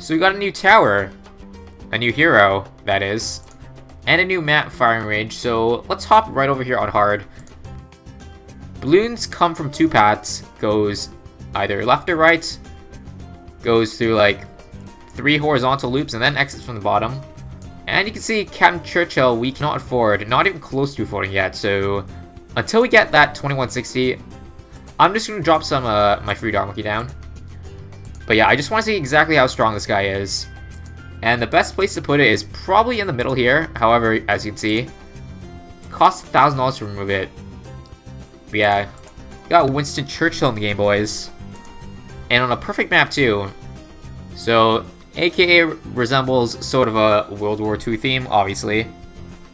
So we got a new tower, a new hero, that is, and a new map firing range, so let's hop right over here on hard. Balloons come from two paths, goes either left or right, goes through like 3 horizontal loops and then exits from the bottom. And you can see Captain Churchill we cannot afford, not even close to affording yet, so until we get that 2160, I'm just going to drop some my free dog monkey down. But yeah, I just want to see exactly how strong this guy is. And the best place to put it is probably in the middle here. However, as you can see, it costs $1,000 to remove it. But yeah, got Winston Churchill in the game, boys. And on a perfect map too. So, aka resembles sort of a World War II theme, obviously.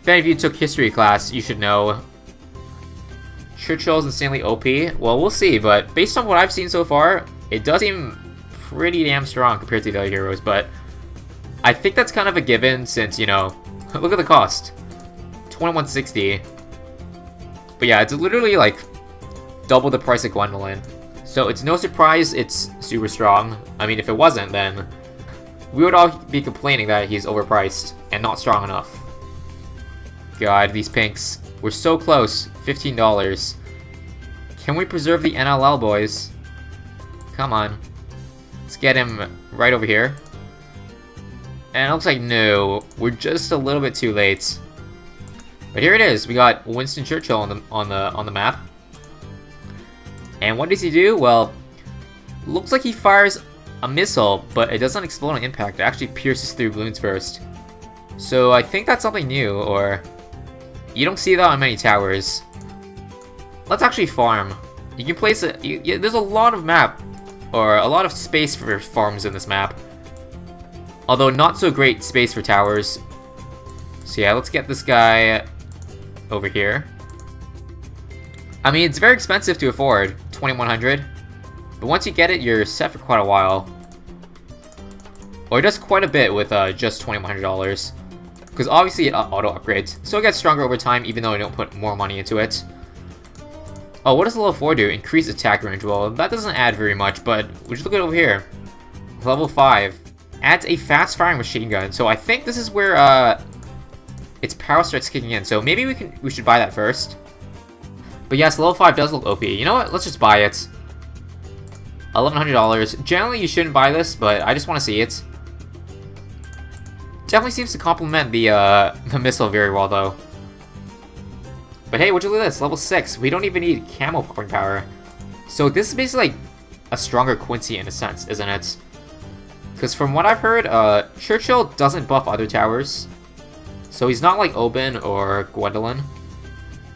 If any of you took history class, you should know Churchill's insanely OP. Well, we'll see, but based on what I've seen so far, it does seem pretty damn strong compared to the other heroes, but I think that's kind of a given since, you know, look at the cost. 2160. But yeah, it's literally like double the price of Gwendolyn. So it's no surprise it's super strong. I mean, if it wasn't, then we would all be complaining that he's overpriced and not strong enough. God, these pinks. We're so close. $15. Can we preserve the NLL, boys? Come on. Let's get him right over here. And it looks like no, we're just a little bit too late. But here it is. We got Winston Churchill on the map. And what does he do? Well, looks like he fires a missile, but it doesn't explode on impact. It actually pierces through balloons first. So I think that's something new, or you don't see that on many towers. Let's actually farm. You can place it. There's a lot of map, or a lot of space for farms in this map. Although not so great space for towers. So yeah, let's get this guy over here. I mean, it's very expensive to afford, 2,100. But once you get it, you're set for quite a while. Or just quite a bit with just $2,100. Because obviously it auto upgrades. So it gets stronger over time even though I don't put more money into it. Oh, what does level 4 do? Increase attack range. Well, that doesn't add very much, but we just look at it over here. Level 5. Adds a fast firing machine gun. So I think this is where its power starts kicking in. So maybe we should buy that first. But yes, level 5 does look OP. You know what? Let's just buy it. $1,100. Generally, you shouldn't buy this, but I just want to see it. Definitely seems to complement the missile very well, though. But hey, would you look at this? Level 6. We don't even need camo power. So this is basically like a stronger Quincy in a sense, isn't it? Because from what I've heard, Churchill doesn't buff other towers. So he's not like Oben or Gwendolyn.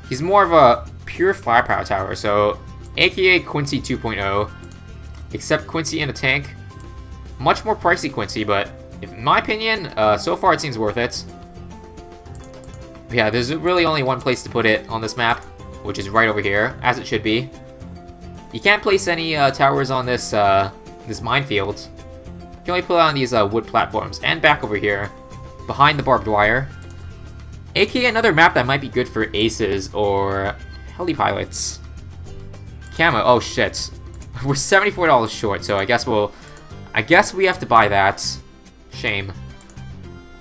He's more of a pure firepower tower, so aka Quincy 2.0. Except Quincy in a tank. Much more pricey Quincy, but in my opinion, so far it seems worth it. But yeah, there's really only one place to put it on this map, which is right over here, as it should be. You can't place any towers on this this minefield. You can only put it on these wood platforms, and back over here, behind the barbed wire. aka another map that might be good for aces or heli pilots. Camo, oh shit. We're $74 short, so I guess we have to buy that. Shame.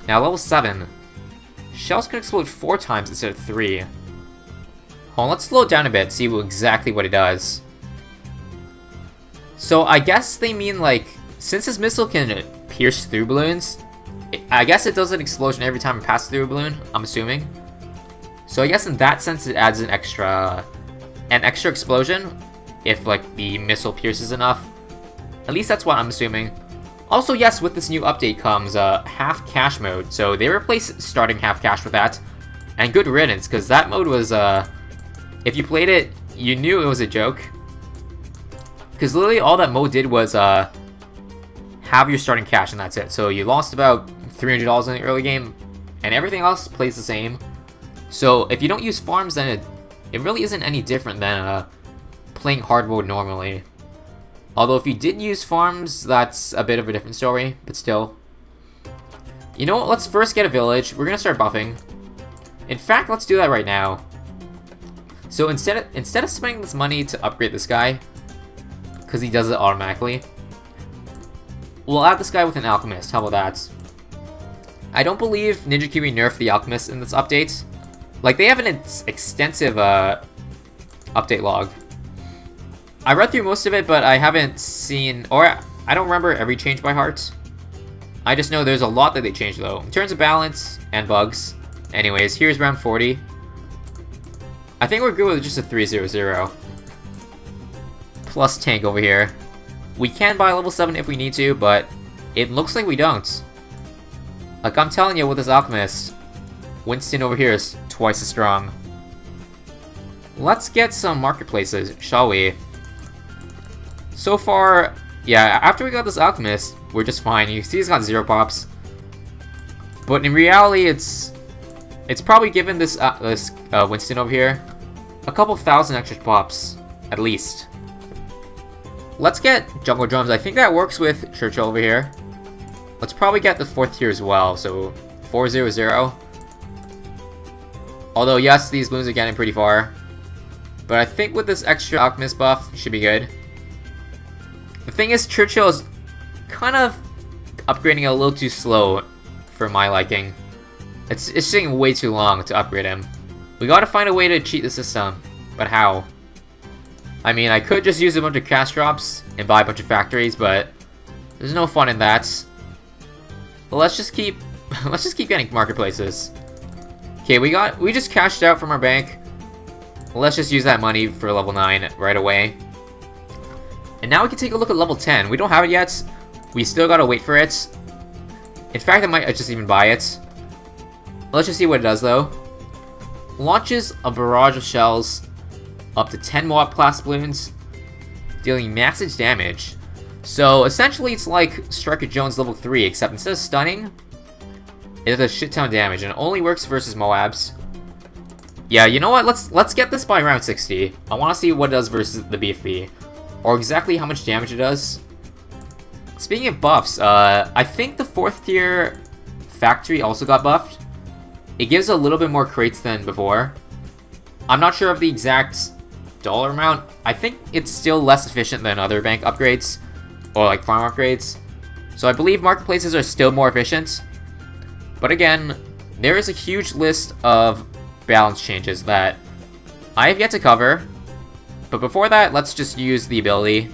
Now level 7. Shells can explode 4 times instead of 3. Hold on, let's slow it down a bit, see exactly what it does. So I guess they mean like, since this missile can pierce through balloons, I guess it does an explosion every time it passes through a balloon, I'm assuming. So I guess in that sense it adds an extra explosion if like the missile pierces enough. At least that's what I'm assuming. Also, yes, with this new update comes half cash mode. So they replaced starting half cash with that. And good riddance, because that mode was, if you played it, you knew it was a joke. Because literally all that mode did was have your starting cash and that's it. So you lost about $300 in the early game, and everything else plays the same. So if you don't use farms, then it really isn't any different than playing hard mode normally. Although if you did use farms, that's a bit of a different story, but still. You know what, let's first get a village. We're gonna start buffing. In fact, let's do that right now. So instead of spending this money to upgrade this guy, because he does it automatically, we'll add this guy with an Alchemist. How about that? I don't believe Ninja Kiwi nerfed the Alchemist in this update. Like, they have an extensive update log. I read through most of it, but I haven't seen, or I don't remember every change by heart. I just know there's a lot that they changed, though. In terms of balance and bugs. Anyways, here's round 40. I think we're good with just a 3-0-0. Plus tank over here. We can buy level 7 if we need to, but it looks like we don't. Like, I'm telling you, with this Alchemist, Winston over here is twice as strong. Let's get some marketplaces, shall we? So far, yeah, after we got this Alchemist, we're just fine. You can see he's got 0 pops. But in reality, it's probably given this Winston over here a couple thousand extra pops, at least. Let's get Jungle Drums. I think that works with Churchill over here. Let's probably get the 4th tier as well, so 4-0-0. Although, yes, these balloons are getting pretty far. But I think with this extra Alchemist buff, it should be good. The thing is, Churchill is kind of upgrading a little too slow for my liking. It's taking way too long to upgrade him. We gotta find a way to cheat the system, but how? I mean, I could just use a bunch of cash drops and buy a bunch of factories, but there's no fun in that. But let's just keep getting marketplaces. Okay, we just cashed out from our bank. Let's just use that money for level 9 right away. And now we can take a look at level 10. We don't have it yet. We still gotta wait for it. In fact, I might just even buy it. Let's just see what it does, though. Launches a barrage of shells, up to 10 Moab class balloons, dealing massive damage. So, essentially, it's like Striker Jones level 3, except instead of stunning, it does a shit ton of damage, and it only works versus Moabs. Yeah, you know what? Let's get this by round 60. I want to see what it does versus the BFB. Or exactly how much damage it does. Speaking of buffs, I think the 4th tier factory also got buffed. It gives a little bit more crates than before. I'm not sure of the exact dollar amount. I think it's still less efficient than other bank upgrades. Or like farm upgrades. So I believe marketplaces are still more efficient. But again, there is a huge list of balance changes that I have yet to cover. But before that, let's just use the ability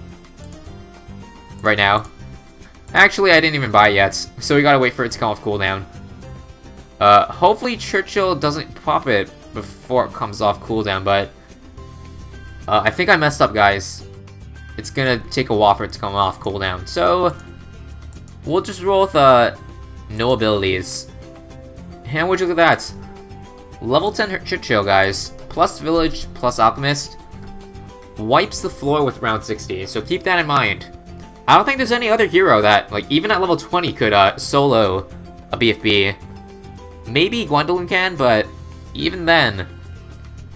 right now. Actually, I didn't even buy it yet, so we gotta wait for it to come off cooldown. Hopefully Churchill doesn't pop it before it comes off cooldown, but I think I messed up, guys. It's gonna take a while for it to come off cooldown, so we'll just roll with no abilities. And would you look at that? Level 10 Churchill, guys. Plus Village, plus Alchemist. Wipes the floor with round 60, so keep that in mind. I don't think there's any other hero that, like, even at level 20 could solo a BFB. Maybe Gwendolyn can, but even then.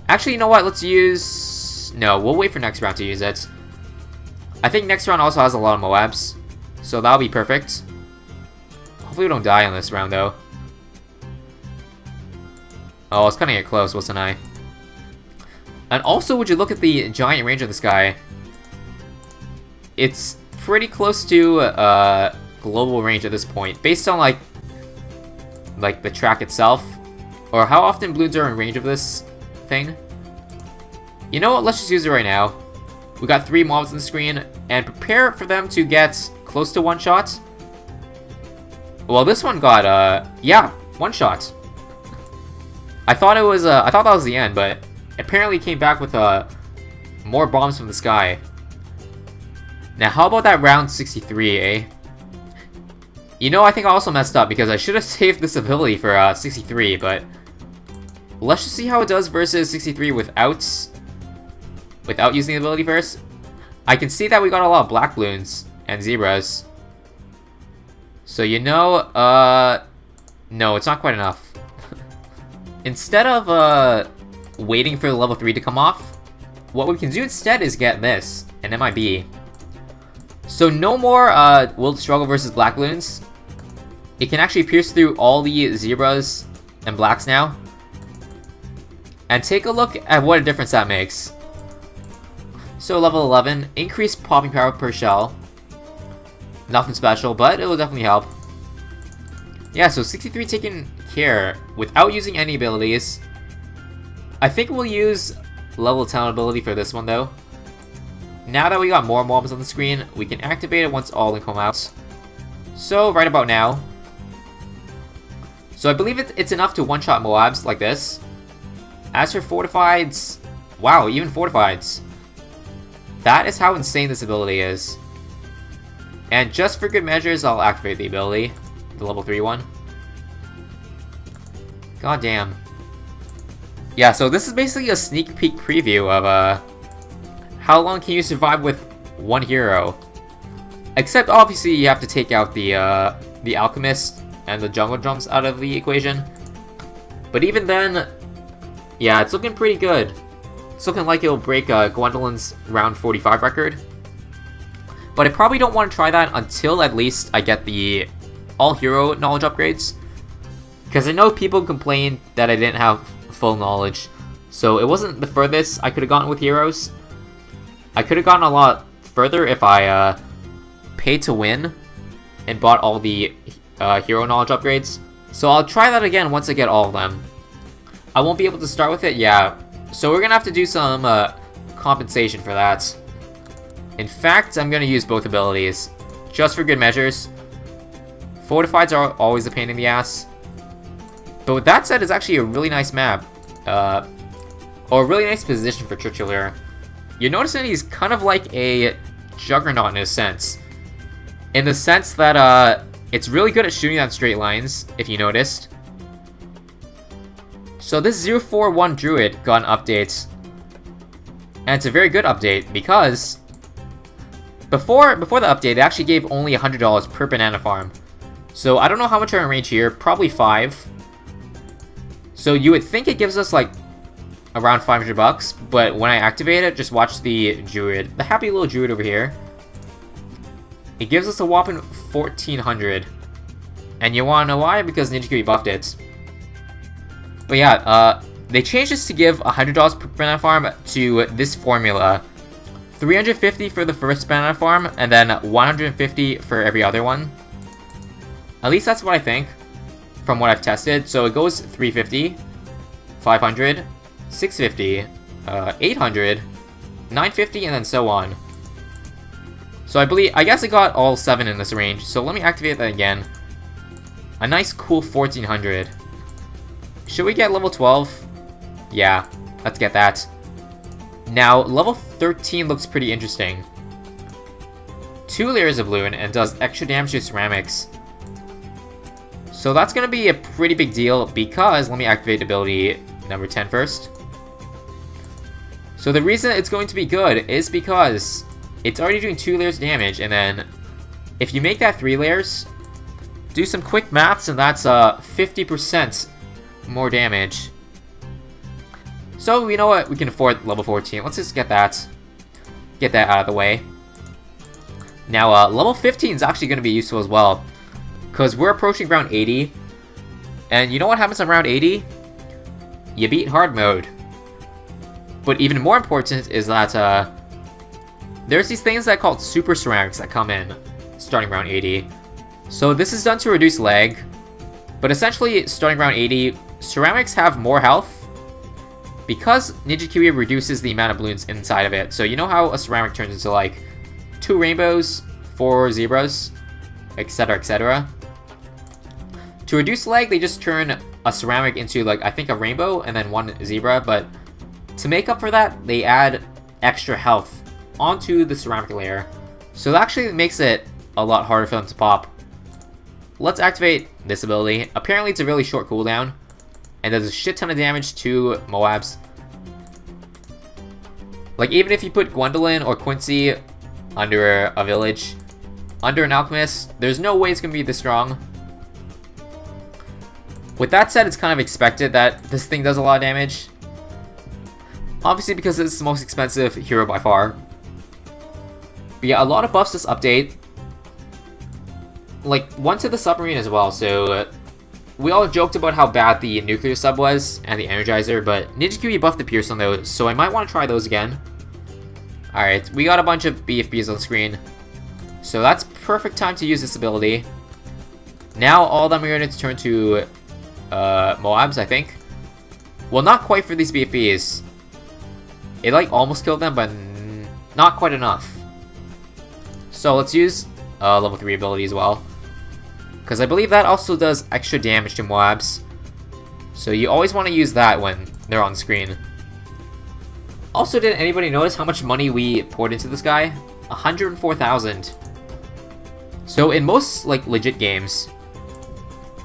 Actually, you know what? Let's use... No, we'll wait for next round to use it. I think next round also has a lot of Moabs, so that'll be perfect. Hopefully we don't die on this round, though. Oh, I was gonna get close, wasn't I? And also, would you look at the giant range of this guy? It's pretty close to global range at this point, based on like the track itself, or how often balloons are in range of this thing. You know what? Let's just use it right now. We got 3 mobs on the screen, and prepare for them to get close to 1 shot. Well, this one got yeah, 1 shot. I thought it was I thought that was the end, but apparently came back with more bombs from the sky. Now, how about that round 63, eh? You know, I think I also messed up because I should have saved this ability for 63, but let's just see how it does versus 63 without using the ability first. I can see that we got a lot of black balloons and zebras. So, you know, no, it's not quite enough. Instead of waiting for the level 3 to come off, what we can do instead is get this, an MIB. So no more Will Struggle versus Black Balloons. It can actually pierce through all the zebras and blacks now. And take a look at what a difference that makes. So level 11, increased popping power per shell. Nothing special, but it will definitely help. Yeah, so 63 taken care without using any abilities. I think we'll use level 10 ability for this one though. Now that we got more mobs on the screen, we can activate it once all in come out. So right about now. So I believe it's enough to one-shot Moabs like this. As for Fortifieds, wow, even Fortifieds. That is how insane this ability is. And just for good measures, I'll activate the ability. The level 3 one. God damn. Yeah, so this is basically a sneak peek preview of how long can you survive with one hero. Except obviously you have to take out the Alchemist and the Jungle Drums out of the equation. But even then, yeah, it's looking pretty good. It's looking like it'll break Gwendolyn's round 45 record. But I probably don't want to try that until at least I get the all-hero knowledge upgrades. Because I know people complained that I didn't have full knowledge. So it wasn't the furthest I could have gotten with heroes. I could have gotten a lot further if I paid to win and bought all the hero knowledge upgrades. So I'll try that again once I get all of them. I won't be able to start with it, yeah. So we're gonna have to do some compensation for that. In fact, I'm gonna use both abilities, just for good measures. Fortifieds are always a pain in the ass. But with that said, it's actually a really nice map. Or a really nice position for Churchill here. You're noticing he's kind of like a Juggernaut in a sense. In the sense that it's really good at shooting on straight lines, if you noticed. So this 041 Druid got an update. And it's a very good update because before the update, it actually gave only $100 per banana farm. So I don't know how much are in range here, probably 5. So you would think it gives us like around 500 bucks, but when I activate it, just watch the Druid, the happy little Druid over here. It gives us a whopping 1400. And you wanna know why? Because Ninja Kiwi buffed it. But yeah, they changed this to give $100 per banana farm to this formula. 350 for the first banana farm, and then 150 for every other one. At least that's what I think, from what I've tested. So it goes 350, 500, 650, 800, 950, and then so on. So I guess I got all 7 in this range, so let me activate that again. A nice cool 1400. Should we get level 12? Yeah, let's get that. Now, level 13 looks pretty interesting. 2 layers of balloon and does extra damage to ceramics. So that's going to be a pretty big deal because, let me activate ability number 10 first. So the reason it's going to be good is because it's already doing 2 layers of damage, and then if you make that 3 layers, do some quick maths, and that's 50% more damage. So, you know what? We can afford level 14. Let's just get that out of the way. Now, level 15 is actually going to be useful as well, because we're approaching round 80. And you know what happens on round 80? You beat hard mode. But even more important is that there's these things that are called super ceramics that come in starting round 80. So this is done to reduce lag. But essentially, starting round 80, ceramics have more health because Ninja Kiwi reduces the amount of balloons inside of it. So you know how a ceramic turns into like 2 rainbows, 4 zebras, etc, etc. To reduce lag, they just turn a ceramic into like, I think, a rainbow and then 1 zebra, but to make up for that, they add extra health onto the ceramic layer. So that actually makes it a lot harder for them to pop. Let's activate this ability. Apparently it's a really short cooldown and does a shit ton of damage to Moabs. Like, even if you put Gwendolyn or Quincy under a village, under an Alchemist, there's no way it's going to be this strong. With that said, it's kind of expected that this thing does a lot of damage. Obviously because it's the most expensive hero by far. But yeah, a lot of buffs this update. Like, one to the submarine as well, so we all joked about how bad the nuclear sub was and the energizer, but Ninja Kiwi buffed the Pierce on those, so I might want to try those again. Alright, we got a bunch of BFBs on screen, so that's perfect time to use this ability. Now all of them are going to turn to Moabs, I think. Well, not quite for these BFEs. It like almost killed them, but not quite enough. So let's use level 3 ability as well. Because I believe that also does extra damage to Moabs. So you always want to use that when they're on screen. Also, did anybody notice how much money we poured into this guy? 104,000. So in most like legit games,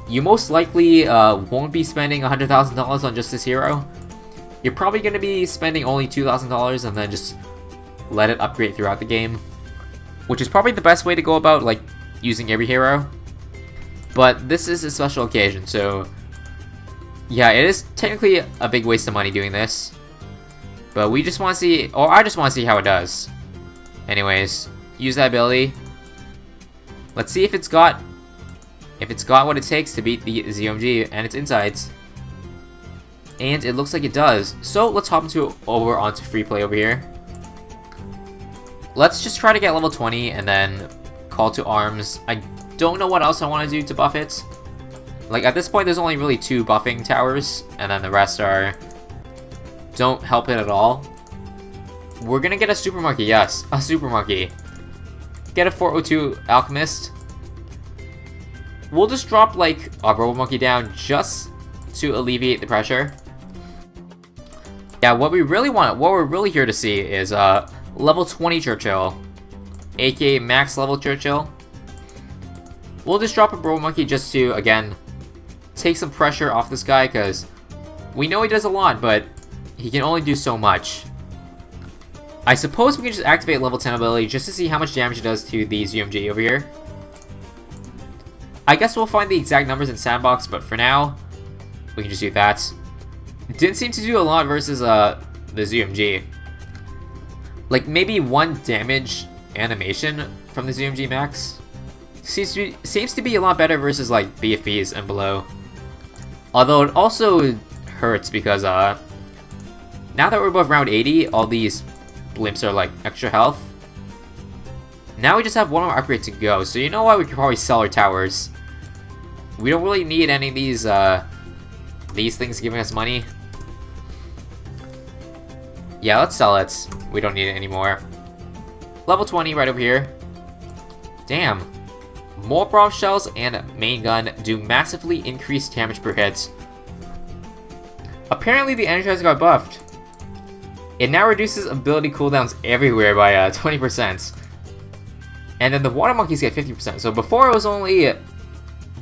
you most likely won't be spending $100,000 on just this hero. You're probably going to be spending only $2,000 and then just let it upgrade throughout the game. Which is probably the best way to go about like using every hero. But this is a special occasion, so yeah, it is technically a big waste of money doing this. But we just want to see, or I just want to see how it does. Anyways, use that ability. Let's see if it's got what it takes to beat the ZOMG and its insides. And it looks like it does. So let's hop over onto free play over here. Let's just try to get level 20 and then call to arms. I don't know what else I want to do to buff it. Like at this point there's only really 2 buffing towers and then the rest don't help it at all. We're gonna get a super monkey, yes, a super monkey. Get a 402 alchemist. We'll just drop like a robo monkey down just to alleviate the pressure. Yeah, what we're really here to see is level 20 Churchill, aka max level Churchill. We'll just drop a robo monkey just to again take some pressure off this guy because we know he does a lot, but he can only do so much. I suppose we can just activate level 10 ability just to see how much damage it does to the ZOMG over here. I guess we'll find the exact numbers in Sandbox, but for now, we can just do that. It didn't seem to do a lot versus the ZOMG. Like maybe 1 damage animation from the ZOMG max. Seems to be a lot better versus like BFBs and below. Although it also hurts because now that we're above round 80, all these blimps are like extra health. Now we just have 1 more upgrade to go, so you know what, we could probably sell our towers. We don't really need any of these things giving us money. Yeah, let's sell it. We don't need it anymore. Level 20 right over here. Damn. More bomb shells and main gun do massively increased damage per hit. Apparently the Energizer got buffed. It now reduces ability cooldowns everywhere by 20%. And then the water monkeys get 50%. So before it was only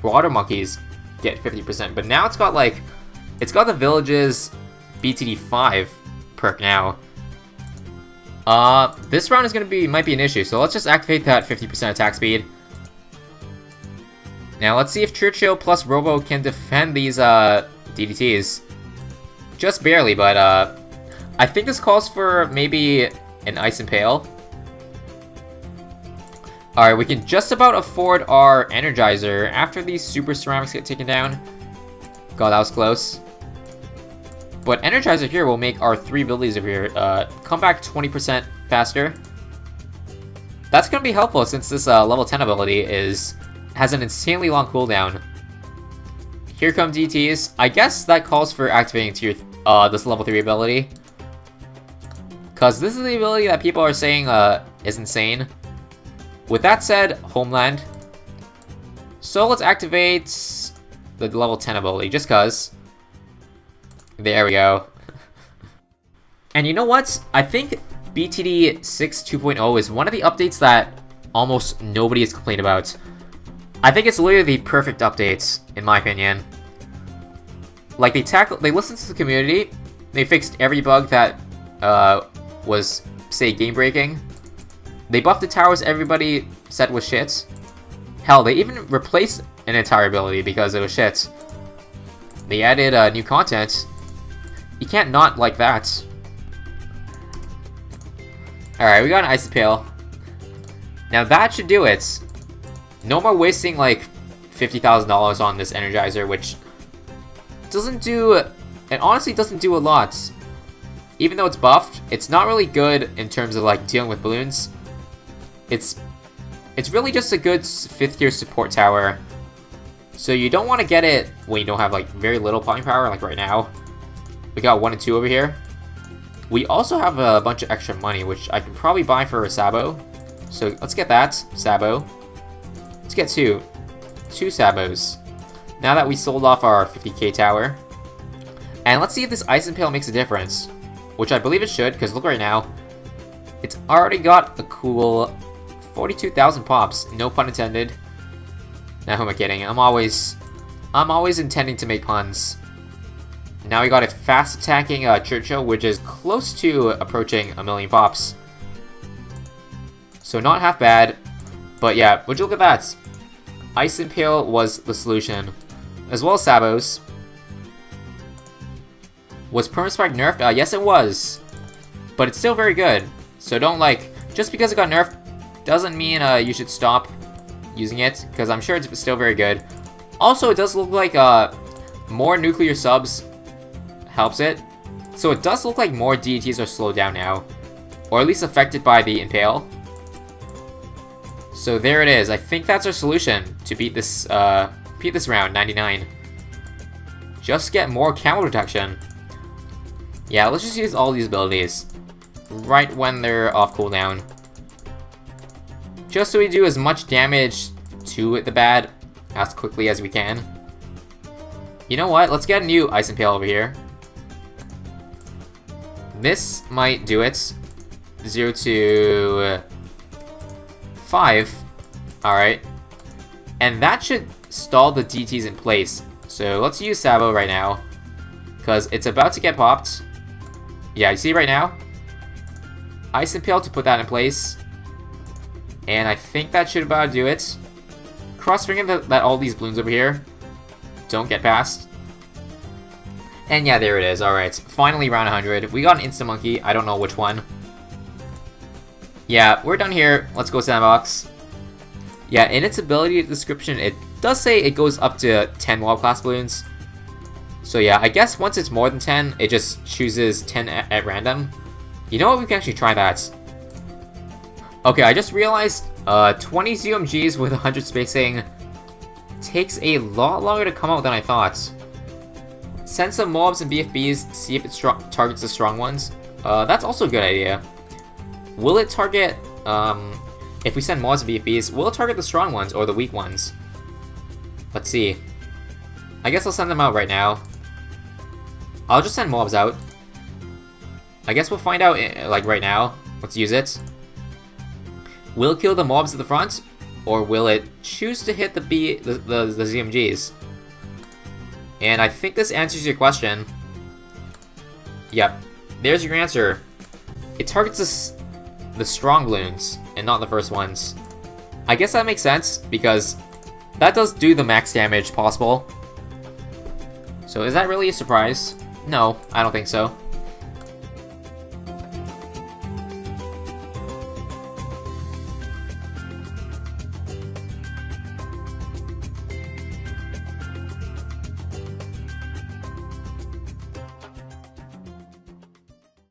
water monkeys get 50%, but now it's got like, it's got the village's BTD 5 perk now. This round is might be an issue, so let's just activate that 50% attack speed. Now let's see if Churchill plus Robo can defend these DDTs. Just barely, but I think this calls for maybe an Ice Impale. Alright, we can just about afford our Energizer after these Super Ceramics get taken down. God, that was close. But Energizer here will make our 3 abilities over here come back 20% faster. That's going to be helpful since this level 10 ability has an insanely long cooldown. Here come DTs. I guess that calls for activating this level 3 ability. Because this is the ability that people are saying is insane. With that said, Homeland. So let's activate the level 10 ability, just cuz. There we go. And you know what? I think BTD 6 2.0 is one of the updates that almost nobody has complained about. I think it's literally the perfect updates, in my opinion. Like, they listened to the community, they fixed every bug that was, say, game-breaking. They buffed the towers everybody said was shit. Hell, they even replaced an entire ability because it was shit. They added new content. You can't not like that. Alright, we got an Ice Impale. Now that should do it. No more wasting like $50,000 on this Energizer, which doesn't do... It honestly doesn't do a lot. Even though it's buffed, it's not really good in terms of like dealing with balloons. It's It's really just a good 5th tier support tower. So you don't want to get it when you don't have like very little popping power, like right now. We got 1 and 2 over here. We also have a bunch of extra money, which I can probably buy for a Sabo. So let's get that, Sabo. Let's get 2 Sabos. Now that we sold off our 50k tower. And let's see if this Ice Impale makes a difference. Which I believe it should, because look right now. It's already got a cool 42,000 pops, no pun intended. Now who am I kidding? I'm always intending to make puns. Now we got a fast attacking Churchill, which is close to approaching 1,000,000 pops. So not half bad, but yeah, would you look at that? Ice Impale was the solution, as well as Sabos. Was Permaspike nerfed? Yes it was, but it's still very good. So don't just because it got nerfed doesn't mean you should stop using it, because I'm sure it's still very good. Also, it does look like more nuclear subs helps it. So it does look like more DETs are slowed down now, or at least affected by the Impale. So there it is. I think that's our solution to beat this round, 99. Just get more camo protection. Yeah, let's just use all these abilities right when they're off cooldown. Just so we do as much damage to the bad as quickly as we can. You know what? Let's get a new Ice Impale over here. This might do it. 0 to 5. Alright. And that should stall the DTs in place. So let's use Sabo right now, because it's about to get popped. Yeah, you see right now? Ice Impale to put that in place. And I think that should about do it. Cross finger that all these balloons over here don't get past. And yeah, there it is. Alright, finally round 100. We got an Insta Monkey. I don't know which one. Yeah, we're done here. Let's go Sandbox. Yeah, in its ability description, it does say it goes up to 10 Mob Class balloons. So yeah, I guess once it's more than 10, it just chooses 10 at random. You know what? We can actually try that. Okay, I just realized 20 ZOMGs with 100 spacing takes a lot longer to come out than I thought. Send some mobs and BFBs, see if it targets the strong ones. That's also a good idea. Will it target, if we send mobs and BFBs, will it target the strong ones or the weak ones? Let's see. I guess I'll send them out right now. I'll just send mobs out. I guess we'll find out, like, right now. Let's use it. Will it kill the mobs at the front? Or will it choose to hit the ZMGs? And I think this answers your question. Yep. There's your answer. It targets the strong balloons, and not the first ones. I guess that makes sense, because that does do the max damage possible. So is that really a surprise? No, I don't think so.